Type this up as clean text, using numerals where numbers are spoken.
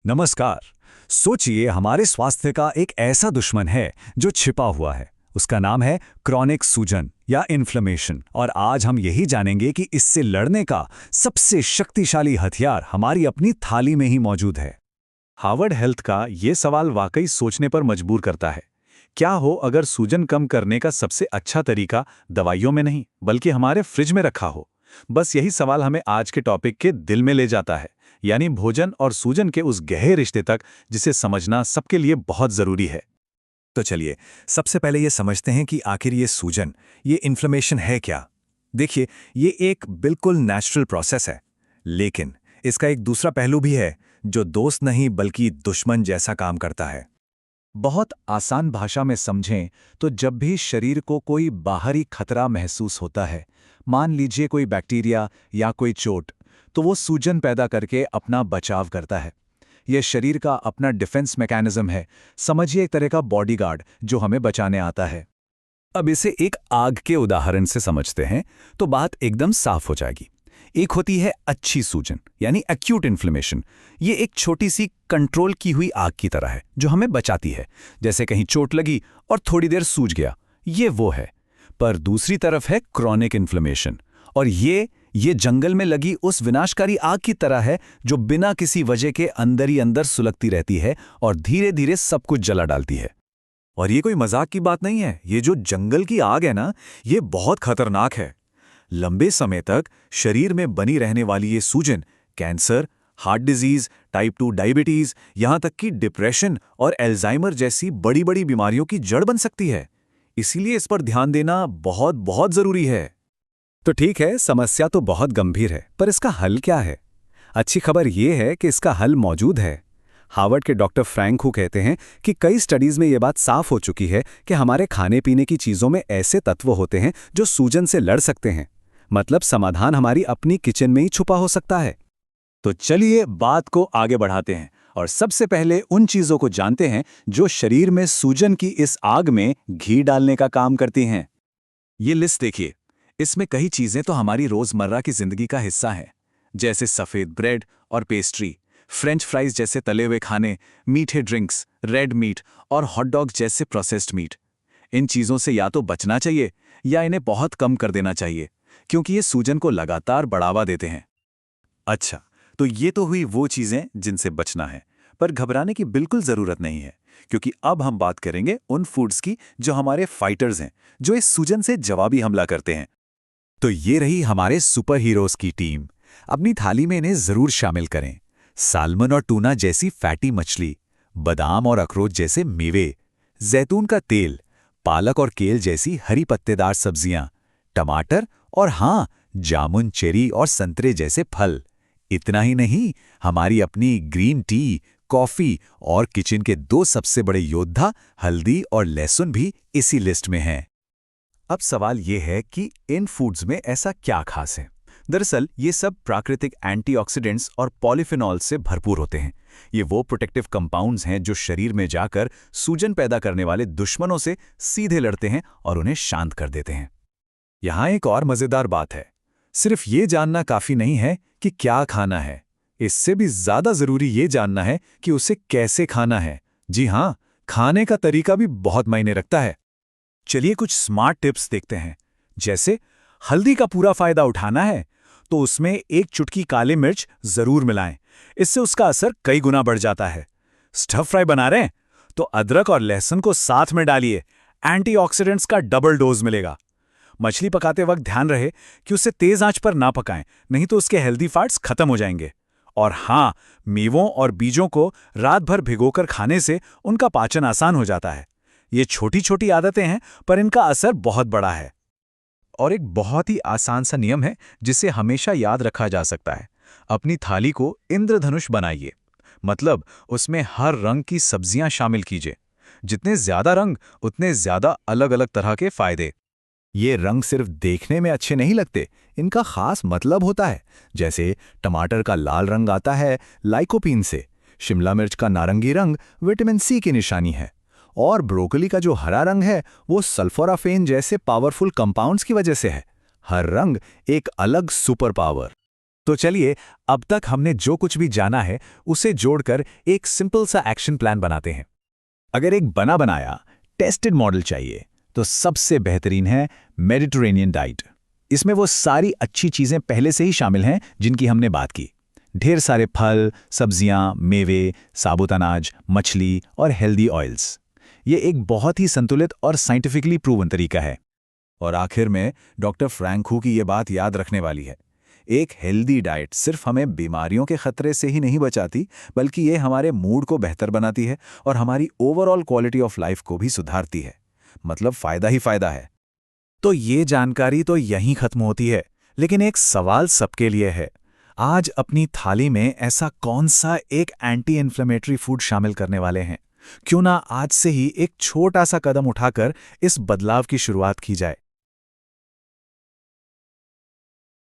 नमस्कार। सोचिए हमारे स्वास्थ्य का एक ऐसा दुश्मन है जो छिपा हुआ है। उसका नाम है क्रॉनिक सूजन या इन्फ्लेमेशन। और आज हम यही जानेंगे कि इससे लड़ने का सबसे शक्तिशाली हथियार हमारी अपनी थाली में ही मौजूद है। हार्वर्ड हेल्थ का ये सवाल वाकई सोचने पर मजबूर करता है। क्या हो अगर सूजन कम करने का सबसे अच्छा तरीका दवाइयों में नहीं बल्कि हमारे फ्रिज में रखा हो? बस यही सवाल हमें आज के टॉपिक के दिल में ले जाता है, यानी भोजन और सूजन के उस गहरे रिश्ते तक जिसे समझना सबके लिए बहुत जरूरी है। तो चलिए सबसे पहले ये समझते हैं कि आखिर ये सूजन, ये इन्फ्लेमेशन है क्या। देखिए, ये एक बिल्कुल नेचुरल प्रोसेस है, लेकिन इसका एक दूसरा पहलू भी है जो दोस्त नहीं बल्कि दुश्मन जैसा काम करता है। बहुत आसान भाषा में समझें तो जब भी शरीर को कोई बाहरी खतरा महसूस होता है, मान लीजिए कोई बैक्टीरिया या कोई चोट, तो वो सूजन पैदा करके अपना बचाव करता है। यह शरीर का अपना डिफेंस मैकेनिज्म है, समझिए एक तरह का बॉडीगार्ड जो हमें बचाने आता है। अब इसे एक आग के उदाहरण से समझते हैं तो बात एकदम साफ हो जाएगी। एक होती है अच्छी सूजन यानी एक्यूट इन्फ्लेमेशन। ये एक छोटी सी कंट्रोल की हुई आग की तरह है जो हमें बचाती है, जैसे कहीं चोट लगी और थोड़ी देर सूज गया, ये वो है। पर दूसरी तरफ है क्रॉनिक इन्फ्लेमेशन, और ये जंगल में लगी उस विनाशकारी आग की तरह है जो बिना किसी वजह के अंदर ही अंदर सुलगती रहती है और धीरे धीरे सब कुछ जला डालती है। और ये कोई मजाक की बात नहीं है, ये जो जंगल की आग है ना, ये बहुत खतरनाक है। लंबे समय तक शरीर में बनी रहने वाली ये सूजन cancer, heart disease, type 2 diabetes, यहां तक कि डिप्रेशन और एल्जाइमर जैसी बड़ी बड़ी बीमारियों की जड़ बन सकती है। इसीलिए इस पर ध्यान देना बहुत बहुत जरूरी है। तो ठीक है, समस्या तो बहुत गंभीर है, पर इसका हल क्या है? अच्छी खबर यह है कि इसका हल मौजूद है। हार्वर्ड के डॉक्टर फ्रैंक हु कहते हैं कि कई स्टडीज में यह बात साफ हो चुकी है कि हमारे खाने पीने की चीजों में ऐसे तत्व होते हैं जो सूजन से लड़ सकते हैं। मतलब समाधान हमारी अपनी किचन में ही छुपा हो सकता है। तो चलिए बात को आगे बढ़ाते हैं और सबसे पहले उन चीजों को जानते हैं जो शरीर में सूजन की इस आग में घी डालने का काम करती हैं। ये लिस्ट देखिए, इसमें कई चीजें तो हमारी रोजमर्रा की जिंदगी का हिस्सा हैं, जैसे सफेद ब्रेड और पेस्ट्री, फ्रेंच फ्राइज जैसे तले हुए खाने, मीठे ड्रिंक्स, रेड मीट और हॉट डॉग जैसे प्रोसेस्ड मीट। इन चीजों से या तो बचना चाहिए या इन्हें बहुत कम कर देना चाहिए, क्योंकि ये सूजन को लगातार बढ़ावा देते हैं। अच्छा, तो ये तो हुई वो चीजें जिनसे बचना है, पर घबराने की बिल्कुल जरूरत नहीं है, क्योंकि अब हम बात करेंगे उन फूड्स की जो हमारे फाइटर्स हैं, जो इस सूजन से जवाबी हमला करते हैं। तो ये रही हमारे सुपर हीरोज की टीम। अपनी थाली में इन्हें जरूर शामिल करें। साल्मन और टूना जैसी फैटी मछली, बादाम और अखरोट जैसे मेवे, जैतून का तेल, पालक और केल जैसी हरी पत्तेदार सब्जियां, टमाटर और हाँ, जामुन, चेरी और संतरे जैसे फल। इतना ही नहीं, हमारी अपनी ग्रीन टी, कॉफी और किचन के दो सबसे बड़े योद्धा हल्दी और लहसुन भी इसी लिस्ट में हैं। अब सवाल ये है कि इन फूड्स में ऐसा क्या खास है? दरअसल ये सब प्राकृतिक एंटीऑक्सीडेंट्स और पॉलीफिनॉल से भरपूर होते हैं। ये वो प्रोटेक्टिव कंपाउंड्स हैं जो शरीर में जाकर सूजन पैदा करने वाले दुश्मनों से सीधे लड़ते हैं और उन्हें शांत कर देते हैं। यहाँ एक और मजेदार बात है, सिर्फ ये जानना काफी नहीं है कि क्या खाना है, इससे भी ज्यादा जरूरी ये जानना है कि उसे कैसे खाना है। जी हाँ, खाने का तरीका भी बहुत मायने रखता है। चलिए कुछ स्मार्ट टिप्स देखते हैं। जैसे हल्दी का पूरा फायदा उठाना है तो उसमें एक चुटकी काली मिर्च जरूर मिलाएं, इससे उसका असर कई गुना बढ़ जाता है। स्टफ फ्राई बना रहे हैं तो अदरक और लहसुन को साथ में डालिए, एंटीऑक्सीडेंट्स का डबल डोज मिलेगा। मछली पकाते वक्त ध्यान रहे कि उसे तेज आंच पर ना पकाएं, नहीं तो उसके हेल्दी फैट्स खत्म हो जाएंगे। और हाँ, मेवों और बीजों को रात भर भिगोकर खाने से उनका पाचन आसान हो जाता है। ये छोटी छोटी आदतें हैं, पर इनका असर बहुत बड़ा है। और एक बहुत ही आसान सा नियम है जिसे हमेशा याद रखा जा सकता है। अपनी थाली को इंद्रधनुष बनाइए, मतलब उसमें हर रंग की सब्जियां शामिल कीजिए। जितने ज्यादा रंग उतने ज्यादा अलग अलग तरह के फायदे। ये रंग सिर्फ देखने में अच्छे नहीं लगते, इनका खास मतलब होता है। जैसे टमाटर का लाल रंग आता है लाइकोपीन से, शिमला मिर्च का नारंगी रंग विटामिन सी की निशानी है, और ब्रोकली का जो हरा रंग है वो सल्फोराफेन जैसे पावरफुल कंपाउंड्स की वजह से है। हर रंग एक अलग सुपर पावर। तो चलिए, अब तक हमने जो कुछ भी जाना है उसे जोड़कर एक सिंपल सा एक्शन प्लान बनाते हैं। अगर एक बना बनाया टेस्टेड मॉडल चाहिए तो सबसे बेहतरीन है मेडिटरेनियन डाइट। इसमें वो सारी अच्छी चीजें पहले से ही शामिल हैं जिनकी हमने बात की। ढेर सारे फल, सब्जियां, मेवे, साबुत अनाज, मछली और हेल्दी ऑयल्स। ये एक बहुत ही संतुलित और साइंटिफिकली प्रूवन तरीका है। और आखिर में डॉक्टर फ्रैंक हू की ये बात याद रखने वाली है, एक हेल्दी डाइट सिर्फ हमें बीमारियों के खतरे से ही नहीं बचाती, बल्कि ये हमारे मूड को बेहतर बनाती है और हमारी ओवरऑल क्वालिटी ऑफ लाइफ को भी सुधारती है। मतलब फ़ायदा ही फ़ायदा है। तो ये जानकारी तो यहीं खत्म होती है, लेकिन एक सवाल सबके लिए है। आज अपनी थाली में ऐसा कौन सा एक एंटी इन्फ्लेमेटरी फूड शामिल करने वाले हैं? क्यों ना आज से ही एक छोटा सा कदम उठाकर इस बदलाव की शुरुआत की जाए।